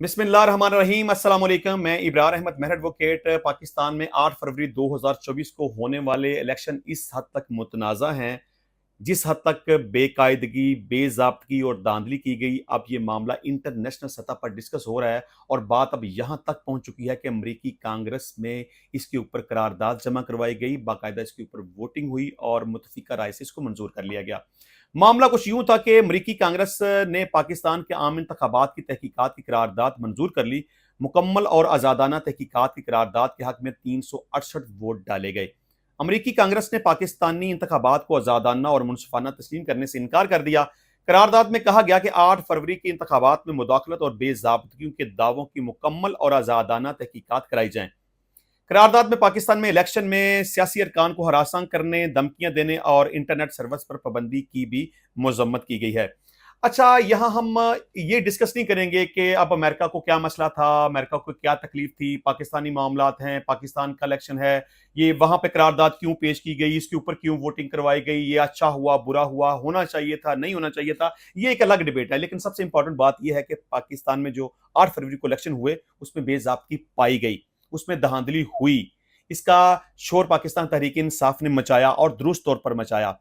बिस्मिल्लाहिर्रहमानिर्रहीम अस्सलाम वालेकुम। मैं इब्रार अहमद मेहर एडवोकेट। पाकिस्तान में 8 फरवरी 2024 को होने वाले इलेक्शन इस हद तक मुतनाज़ा हैं, जिस हद तक बेकायदगी, बेज़ाब्तगी और धांधली की गई। अब ये मामला इंटरनेशनल सतह पर डिस्कस हो रहा है और बात अब यहाँ तक पहुँच चुकी है कि अमरीकी कांग्रेस में इसके ऊपर करारदाद जमा करवाई गई, बाकायदा इसके ऊपर वोटिंग हुई और मुतफिका राय से इसको मंजूर कर लिया गया। मामला कुछ यूं था कि अमरीकी कांग्रेस ने पाकिस्तान के आम इंतखाबात की तहकीकात की करारदाद मंजूर कर ली। मुकम्मल और आज़ादाना तहकीकात की करारदाद के हक में 368 वोट डाले गए। अमरीकी कांग्रेस ने पाकिस्तानी इंतखाबात को आज़ादाना और मुनसिफाना तस्लीम करने से इनकार कर दिया। करारदाद में कहा गया कि 8 फरवरी के इंतखाबात में मुदाखलत और बेज़ाब्तगियों के दावों की मुकम्मल और आज़ादाना तहकीकात कराई जाएं। करारदाद में पाकिस्तान में इलेक्शन में सियासी अरकान को हरासा करने, धमकियां देने और इंटरनेट सर्विस पर पाबंदी की भी मजम्मत की गई है। अच्छा, यहाँ हम ये डिस्कस नहीं करेंगे कि अब अमेरिका को क्या मसला था, अमेरिका को क्या तकलीफ थी, पाकिस्तानी मामलात हैं, पाकिस्तान का इलेक्शन है, ये वहां पे करारदाद क्यों पेश की गई, इसके ऊपर क्यों वोटिंग करवाई गई, ये अच्छा हुआ, बुरा हुआ, होना चाहिए था, नहीं होना चाहिए था, ये एक अलग डिबेट है। लेकिन सबसे इंपॉर्टेंट बात यह है कि पाकिस्तान में जो 8 फरवरी को इलेक्शन हुए उसमें बेजाब्ती पाई गई, उसमें धांधली हुई। इसका शोर पाकिस्तान तहरीक इंसाफ ने मचाया और दुरुस्त तौर पर मचाया।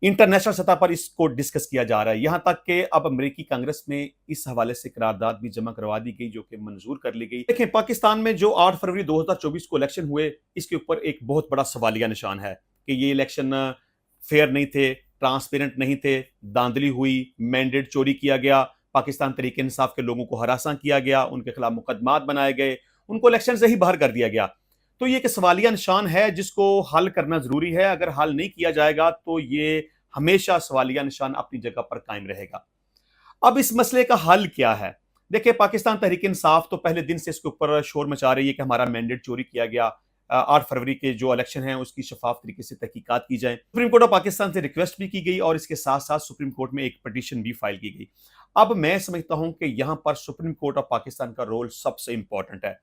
इंटरनेशनल सतह पर इसको डिस्कस किया जा रहा है, यहां तक कि अब अमेरिकी कांग्रेस में इस हवाले से करारदाद भी जमा करवा दी गई, जो कि मंजूर कर ली गई। देखें, पाकिस्तान में जो 8 फरवरी 2024 को इलेक्शन हुए, इसके ऊपर एक बहुत बड़ा सवालिया निशान है कि ये इलेक्शन फेयर नहीं थे, ट्रांसपेरेंट नहीं थे, धांधली हुई, मैंडेट चोरी किया गया, पाकिस्तान तहरीक इंसाफ के लोगों को हरासा किया गया, उनके खिलाफ मुकदमात बनाए गए, उनको इलेक्शन से ही बाहर कर दिया गया। तो ये एक सवालिया निशान है जिसको हल करना जरूरी है। अगर हल नहीं किया जाएगा तो ये हमेशा सवालिया निशान अपनी जगह पर कायम रहेगा। अब इस मसले का हल क्या है? देखिए, पाकिस्तान तहरीक इंसाफ तो पहले दिन से इसके ऊपर शोर मचा रही है कि हमारा मैंडेट चोरी किया गया। 8 फरवरी के जो इलेक्शन है उसकी शफाफ तरीके से तहकीकात की जाए। सुप्रीम कोर्ट ऑफ पाकिस्तान से रिक्वेस्ट भी की गई और इसके साथ साथ सुप्रीम कोर्ट में एक पिटीशन भी फाइल की गई। अब मैं समझता हूं कि यहां पर सुप्रीम कोर्ट ऑफ पाकिस्तान का रोल सबसे इंपॉर्टेंट है।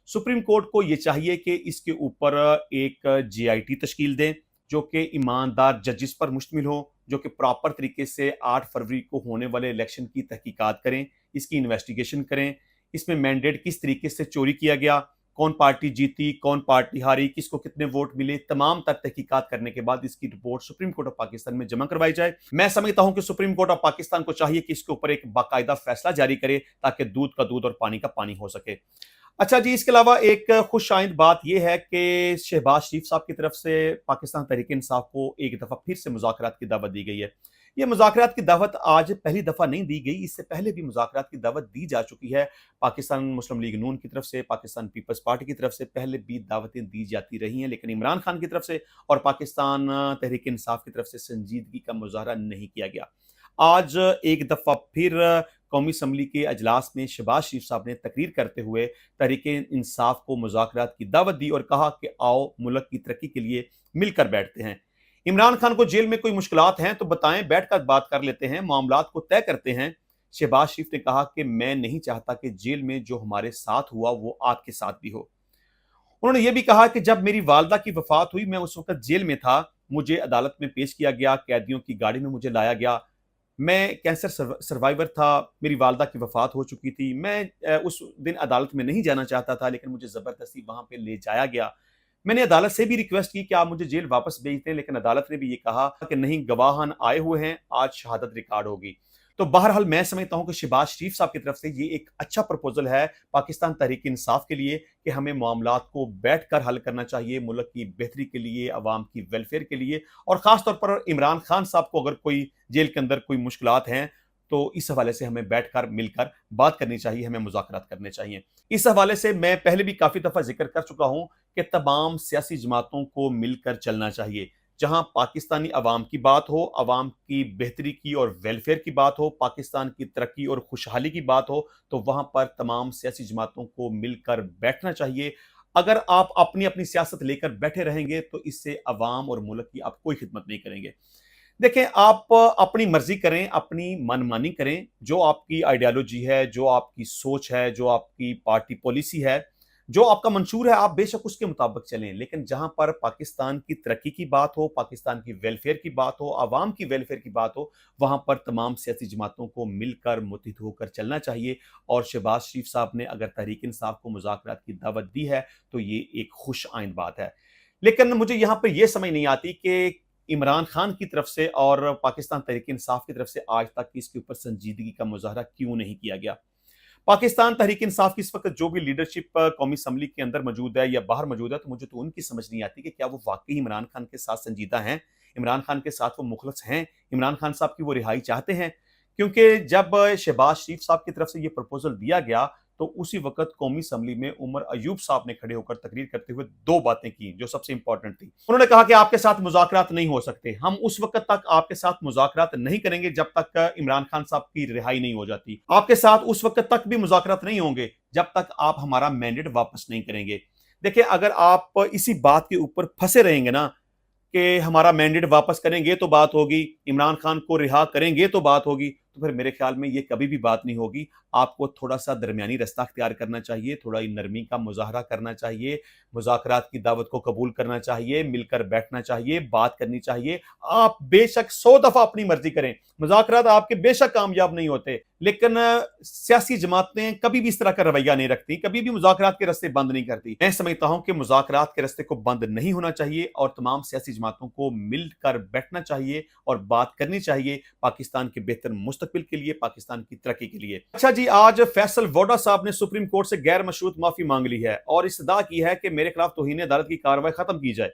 सुप्रीम कोर्ट को यह चाहिए कि इसके ऊपर एक जीआईटी तश्कील दें, जो कि ईमानदार जजिस पर मुश्तमिल हो, जो कि प्रॉपर तरीके से 8 फरवरी को होने वाले इलेक्शन की तहकीकात करें, इसकी इन्वेस्टिगेशन करें, इसमें मैंडेट किस तरीके से चोरी किया गया, कौन पार्टी जीती, कौन पार्टी हारी, किसको कितने वोट मिले, तमाम तर तहकीकात करने के बाद इसकी report supreme court of Pakistan में जमा करवाई जाए। मैं समझता हूं कि सुप्रीम कोर्ट ऑफ पाकिस्तान को चाहिए कि इसके ऊपर एक बाकायदा फैसला जारी करे ताकि दूध का दूध और पानी का पानी हो सके। अच्छा जी, इसके अलावा एक खुश आइंद बात यह है कि शहबाज शरीफ साहब की तरफ से पाकिस्तान तहरीक इंसाफ को एक दफा फिर से मुज़ाकरात की दावत दी गई है। ये मुज़ाकरात की दावत आज पहली दफा नहीं दी गई, इससे पहले भी मुज़ाकरात की दावत दी जा चुकी है। पाकिस्तान मुस्लिम लीग नून की तरफ से, पाकिस्तान पीपल्स पार्टी की तरफ से पहले भी दावतें दी जाती रही हैं, लेकिन इमरान खान की तरफ से और पाकिस्तान तहरीक इंसाफ की तरफ से संजीदगी का मुजाहरा नहीं किया गया। आज एक दफा फिर कौमी असम्बली के अजलास में शहबाज शरीफ साहब ने तकरीर करते हुए तहरीक इंसाफ को मुज़ाकरात की दावत दी और कहा कि आओ मुल्क की तरक्की के लिए मिलकर बैठते हैं। इमरान खान को जेल में कोई मुश्किलात हैं तो बताएं, बैठकर बात कर लेते हैं, मामलात को तय करते हैं। शहबाज शरीफ ने कहा कि मैं नहीं चाहता कि जेल में जो हमारे साथ हुआ वो आपके साथ भी हो। उन्होंने ये भी कहा कि जब मेरी वालदा की वफात हुई, मैं उस वक्त जेल में था, मुझे अदालत में पेश किया गया, कैदियों की गाड़ी में मुझे लाया गया, मैं कैंसर सर्वाइवर था, मेरी वालदा की वफात हो चुकी थी, मैं उस दिन अदालत में नहीं जाना चाहता था, लेकिन मुझे ज़बरदस्ती वहाँ पे ले जाया गया। मैंने अदालत से भी रिक्वेस्ट की कि आप मुझे जेल वापस भेज दें, लेकिन अदालत ने भी ये कहा कि नहीं, गवाहान आए हुए हैं, आज शहादत रिकॉर्ड होगी। तो बहरहाल मैं समझता हूं कि शहबाज शरीफ साहब की तरफ से ये एक अच्छा प्रपोजल है पाकिस्तान तहरीक इंसाफ के लिए कि हमें मामलात को बैठकर हल करना चाहिए, मुल्क की बेहतरी के लिए, अवाम की वेलफेयर के लिए, और खास तौर पर इमरान खान साहब को अगर कोई जेल के अंदर कोई मुश्किलात हैं तो इस हवाले से हमें बैठकर मिलकर बात करनी चाहिए, हमें मुज़ाकरात करने चाहिए। इस हवाले से मैं पहले भी काफी दफा जिक्र कर चुका हूं कि तमाम सियासी जमातों को मिलकर चलना चाहिए। जहां पाकिस्तानी अवाम की बात हो, अवाम की बेहतरी की और वेलफेयर की बात हो, पाकिस्तान की तरक्की और खुशहाली की बात हो, तो वहां पर तमाम सियासी जमातों को मिलकर बैठना चाहिए। अगर आप अपनी अपनी सियासत लेकर बैठे रहेंगे तो इससे अवाम और मुल्क की आप कोई खिदमत नहीं करेंगे। देखें, आप अपनी मर्जी करें, अपनी मनमानी करें, जो आपकी आइडियोलॉजी है, जो आपकी सोच है, जो आपकी पार्टी पॉलिसी है, जो आपका मंशूर है आप बेशक उसके मुताबिक चलें, लेकिन जहां पर पाकिस्तान की तरक्की की बात हो, पाकिस्तान की वेलफेयर की बात हो, आवाम की वेलफेयर की बात हो, वहां पर तमाम सियासी जमातों को मिलकर मुत्तहिद होकर चलना चाहिए। और शहबाज शरीफ साहब ने अगर तहरीक इंसाफ को मुज़ाकरात की दावत दी है तो ये एक खुश आइंद बात है। लेकिन मुझे यहां पर यह समझ नहीं आती कि इमरान खान की तरफ से और पाकिस्तान तहरीक इंसाफ की तरफ से आज तक इसके ऊपर संजीदगी का मुजाहरा क्यों नहीं किया गया। पाकिस्तान तहरीक इंसाफ की इस वक्त जो भी लीडरशिप कौमी असम्बली के अंदर मौजूद है या बाहर मौजूद है, तो मुझे तो उनकी समझ नहीं आती कि क्या वो वाकई इमरान खान के साथ संजीदा हैं, इमरान खान के साथ वो मुखलस हैं, इमरान खान साहब की वो रिहाई चाहते हैं। क्योंकि जब शहबाज शरीफ साहब की तरफ से ये प्रपोजल दिया गया तो उसी वक्त कौमी असम्बली में उमर अयूब साहब ने खड़े होकर तकरीर करते हुए दो बातें की जो सबसे इंपॉर्टेंट थी। उन्होंने कहा कि आपके साथ मुज़ाकरात नहीं हो सकते, हम उस वक्त तक आपके साथ मुज़ाकरात नहीं करेंगे जब तक इमरान खान साहब की रिहाई नहीं हो जाती। आपके साथ उस वक्त तक भी मुज़ाकरात नहीं होंगे जब तक आप हमारा मैंडेट वापस नहीं करेंगे। देखिए, अगर आप इसी बात के ऊपर फंसे रहेंगे ना कि हमारा मैंडेट वापस करेंगे तो बात होगी, इमरान खान को रिहा करेंगे तो बात होगी, तो फिर मेरे ख्याल में ये कभी भी बात नहीं होगी। आपको थोड़ा सा दरमियानी रास्ता अख्तियार करना चाहिए, थोड़ा नरमी का मुजाहरा करना चाहिए, मुज़ाकरात की दावत को कबूल करना चाहिए, मिलकर बैठना चाहिए, बात करनी चाहिए। आप बेशक 100 दफा अपनी मर्जी करें, मुज़ाकरात आपके बेशक कामयाब नहीं होते, लेकिन सियासी जमातें कभी भी इस तरह का रवैया नहीं रखती, कभी भी मुज़ाकरात के रास्ते बंद नहीं करती। मैं समझता हूं कि मुज़ाकरात के रास्ते को बंद नहीं होना चाहिए और तमाम सियासी जमातों को मिलकर बैठना चाहिए और बात करनी चाहिए पाकिस्तान के बेहतर मुस्तकबिल के लिए, पाकिस्तान की तरक्की के लिए। अच्छा जी, आज फैसल वोडा साहब ने सुप्रीम कोर्ट से गैर मशरूत माफी मांग ली है और इस्तदा की है कि मेरे खिलाफ तौहीन अदालत की कार्रवाई खत्म की जाए।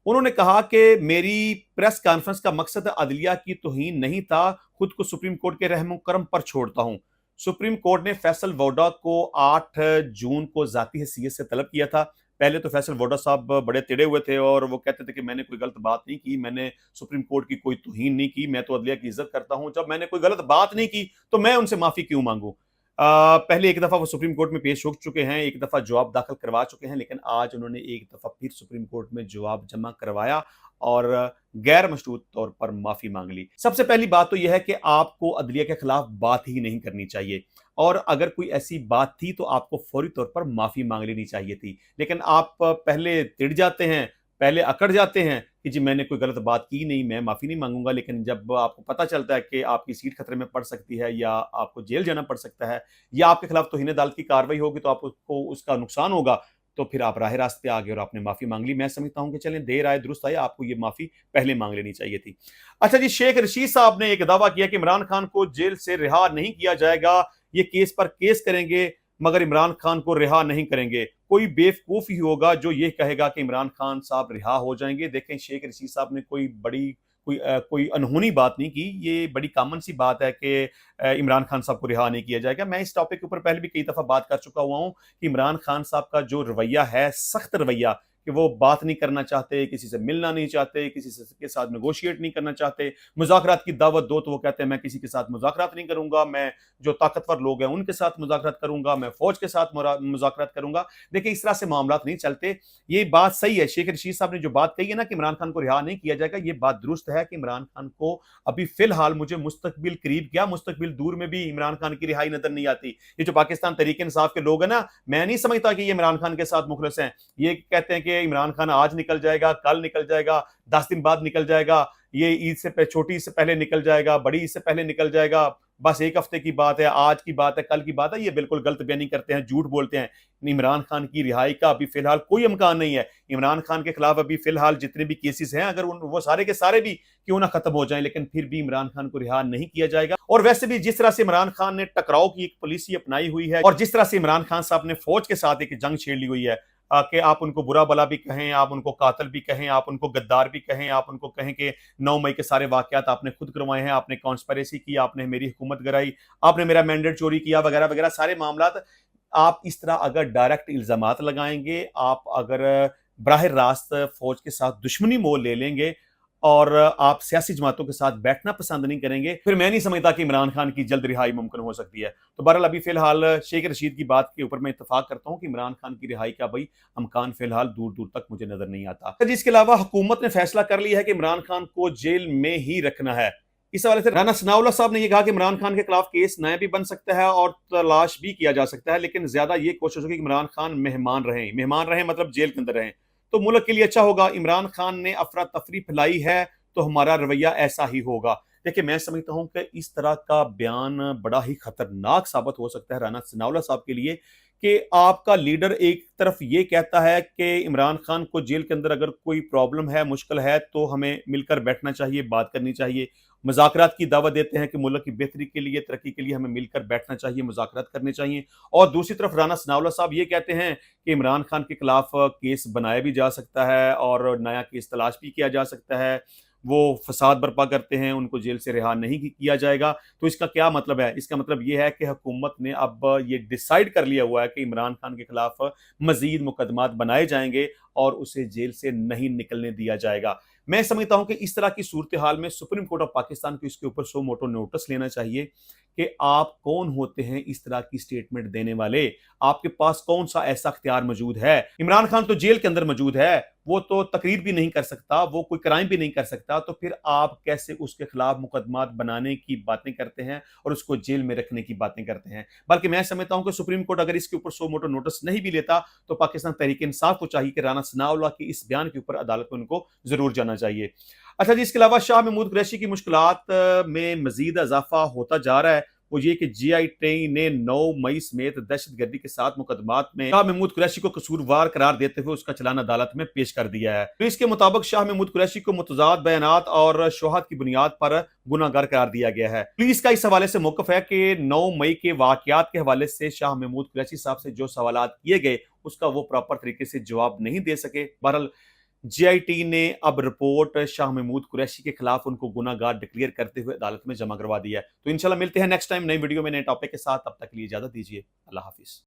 उन्होंने कहा कि मेरी प्रेस कॉन्फ्रेंस का मकसद अदलिया की तौहीन नहीं था, खुद को सुप्रीम कोर्ट के रहम करम पर छोड़ता हूं। सुप्रीम कोर्ट ने फैसल वोडा को 8 जून को जाती हैसियत से तलब किया था। पहले तो फैसल वोडा साहब बड़े तिड़े हुए थे और वो कहते थे कि मैंने कोई गलत बात नहीं की, मैंने सुप्रीम कोर्ट की कोई तौहीन नहीं की, मैं तो अदलिया की इज्जत करता हूं, जब मैंने कोई गलत बात नहीं की तो मैं उनसे माफी क्यों मांगू। पहले एक दफा वो सुप्रीम कोर्ट में पेश हो चुके हैं, एक दफा जवाब दाखिल करवा चुके हैं, लेकिन आज उन्होंने एक दफा फिर सुप्रीम कोर्ट में जवाब जमा करवाया और गैर मशरूत तौर पर माफी मांग ली। सबसे पहली बात तो यह है कि आपको अदलिया के खिलाफ बात ही नहीं करनी चाहिए और अगर कोई ऐसी बात थी तो आपको फौरी तौर पर माफी मांग लेनी चाहिए थी, लेकिन आप पहले तिड़ जाते हैं, पहले अकड़ जाते हैं कि जी मैंने कोई गलत बात की नहीं, मैं माफी नहीं मांगूंगा। लेकिन जब आपको पता चलता है कि आपकी सीट खतरे में पड़ सकती है या आपको जेल जाना पड़ सकता है या आपके खिलाफ तौहीन अदालत की कार्रवाई होगी तो आपको उसका नुकसान होगा, तो फिर आप राह रास्ते आ गए और आपने माफी मांग ली। मैं समझता हूं कि चलें, देर आए दुरुस्त आए, आपको ये माफी पहले मांग लेनी चाहिए थी। अच्छा जी, शेख रशीद साहब ने एक दावा किया कि इमरान खान को जेल से रिहा नहीं किया जाएगा, ये केस पर केस करेंगे मगर इमरान खान को रिहा नहीं करेंगे। कोई बेवकूफ ही होगा जो ये कहेगा कि इमरान खान साहब रिहा हो जाएंगे। देखें, शेख रशीद साहब ने कोई अनहोनी बात नहीं की, ये बड़ी कॉमन सी बात है कि इमरान खान साहब को रिहा नहीं किया जाएगा। मैं इस टॉपिक के ऊपर पहले भी कई दफा बात कर चुका हुआ हूं कि इमरान खान साहब का जो रवैया है, सख्त रवैया, कि वो बात नहीं करना चाहते, किसी से मिलना नहीं चाहते, किसी से के साथ नेगोशिएट नहीं करना चाहते, मुज़ाकरात की दावत दो तो वो कहते हैं मैं किसी के साथ मुज़ाकरात नहीं करूंगा, मैं जो ताकतवर लोग हैं उनके साथ मुज़ाकरात करूंगा, मैं फौज के साथ मुज़ाकरात करूंगा। देखिए, इस तरह से मामला नहीं चलते। ये बात सही है, शेख रशीद साहब ने जो बात कही है ना कि इमरान खान को रिहा नहीं किया जाएगा, ये बात दुरुस्त है कि इमरान खान को अभी फिलहाल, मुझे मुस्तकबिल करीब क्या मुस्तकबिल दूर में भी इमरान खान की रिहाई नजर नहीं आती। ये जो पाकिस्तान तहरीक इंसाफ के लोग हैं ना, मैं नहीं समझता कि ये इमरान खान के साथ मुखलिस हैं। ये कहते हैं कि इमरान खान आज निकल जाएगा, कल निकल जाएगा, 10 दिन बाद निकल जाएगा, ये ईद से छोटी से पहले निकल जाएगा, बड़ी ईद से पहले निकल जाएगा, बस एक हफ्ते की बात है, आज की बात है, कल की बात है। ये बिल्कुल गलत बयानी करते हैं, झूठ बोलते हैं। इमरान खान की रिहाई का अभी फिलहाल कोई इम्कान नहीं है। इमरान खान के खिलाफ अभी फिलहाल जितने भी केसेस हैं, अगर वो सारे के सारे भी क्यों ना खत्म हो जाएं, लेकिन फिर भी इमरान खान को रिहा नहीं किया जाएगा। और वैसे भी जिस तरह से इमरान खान ने टकराव की एक पॉलिसी अपनाई हुई है और जिस तरह से इमरान खान साहब ने फौज के साथ एक जंग छेड़ ली हुई है कि आप उनको बुरा भला भी कहें, आप उनको कातिल भी कहें, आप उनको गद्दार भी कहें, आप उनको कहें कि 9 मई के सारे वाकयात आपने खुद करवाए हैं, आपने कॉन्स्पिरेसी की, आपने मेरी हुकूमत गिराई, आपने मेरा मैंडेट चोरी किया, वगैरह वगैरह सारे मामलात। आप इस तरह अगर डायरेक्ट इल्जामात लगाएंगे, आप अगर बराह रास्त फौज के साथ दुश्मनी मोल ले लेंगे और आप सियासी जमातों के साथ बैठना पसंद नहीं करेंगे, फिर मैं नहीं समझता कि इमरान खान की जल्द रिहाई मुमकिन हो सकती है। तो बहरहाल अभी फिलहाल शेख रशीद की बात के ऊपर मैं इत्तेफाक करता हूं कि इमरान खान की रिहाई का भाई अमकान फिलहाल दूर दूर तक मुझे नजर नहीं आता। इसके अलावा हुकूमत ने फैसला कर लिया है कि इमरान खान को जेल में ही रखना है। इस हवाले से राना सनाउल्लाह साहब ने यह कहा कि इमरान खान के खिलाफ केस नया भी बन सकता है और तलाश भी किया जा सकता है, लेकिन ज्यादा ये कोशिश होगी कि इमरान खान मेहमान रहें मतलब जेल के अंदर रहें, तो मुल्क के लिए अच्छा होगा। इमरान खान ने अफरा तफरी फैलाई है तो हमारा रवैया ऐसा ही होगा। देखिए, मैं समझता हूं कि इस तरह का बयान बड़ा ही खतरनाक साबित हो सकता है राना सनाउल्लाह साहब के लिए, कि आपका लीडर एक तरफ ये कहता है कि इमरान खान को जेल के अंदर अगर कोई प्रॉब्लम है, मुश्किल है, तो हमें मिलकर बैठना चाहिए, बात करनी चाहिए, मुज़ाकरात की दावत देते हैं कि मुल्क की बेहतरी के लिए, तरक्की के लिए हमें मिलकर बैठना चाहिए, मुज़ाकरात करने चाहिए। और दूसरी तरफ राना सनाउल्लाह साहब ये कहते हैं कि इमरान खान के खिलाफ केस बनाया भी जा सकता है और नया केस तलाश भी किया जा सकता है, वो फसाद बर्पा करते हैं, उनको जेल से रिहा नहीं किया जाएगा। तो इसका क्या मतलब है? इसका मतलब ये है कि हुकूमत ने अब ये डिसाइड कर लिया हुआ है कि इमरान खान के खिलाफ मजीद मुकदमात बनाए जाएंगे और उसे जेल से नहीं निकलने दिया जाएगा। मैं समझता हूं कि इस तरह की सूरत हाल में सुप्रीम कोर्ट ऑफ पाकिस्तान को इसके ऊपर सो मोटो नोटिस लेना चाहिए कि आप कौन होते हैं इस तरह की स्टेटमेंट देने वाले, आपके पास कौन सा ऐसा अख्तियार मौजूद है। इमरान खान तो जेल के अंदर मौजूद है, वो तो तकरीर भी नहीं कर सकता, वो कोई क्राइम भी नहीं कर सकता, तो फिर आप कैसे उसके खिलाफ मुकदमात बनाने की बातें करते हैं और उसको जेल में रखने की बातें करते हैं। बल्कि मैं समझता हूं कि सुप्रीम कोर्ट अगर इसके ऊपर सो मोटो नोटिस नहीं भी लेता तो पाकिस्तान तहरीक इंसाफ को चाहिए कि राना सनाउल्लाह की इस बयान के ऊपर अदालत में उनको जरूर जाना चाहिए। अच्छा जी, इसके अलावा शाह महमूद कुरैशी की मुश्किलात में मजीद इजाफा होता जा रहा है, वो ये कि GI ने 9 मई समेत दहशतगर्दी के 7 मुकदमात में शाह महमूद कुरैशी को कसूरवार करार देते हुए उसका चालान अदालत में पेश कर दिया है। पुलिस के मुताबिक शाह महमूद कुरैशी को मुतजाद बयानात और शोहद की बुनियाद पर गुनाहगार करार दिया गया है। पुलिस का इस हवाले से मौकफ है कि 9 मई के वाकयात के हवाले से शाह महमूद कुरैशी साहब से जो सवालात किए गए उसका वो प्रॉपर तरीके से जवाब नहीं दे सके। बहरहाल GIT ने अब रिपोर्ट शाह महमूद कुरैशी के खिलाफ उनको गुनाहगार डिक्लेयर करते हुए अदालत में जमा करवा दिया है। तो इंशाल्लाह मिलते हैं नेक्स्ट टाइम नई वीडियो में नए टॉपिक के साथ, तब तक के लिए इजाजत दीजिए। अल्लाह हाफिज।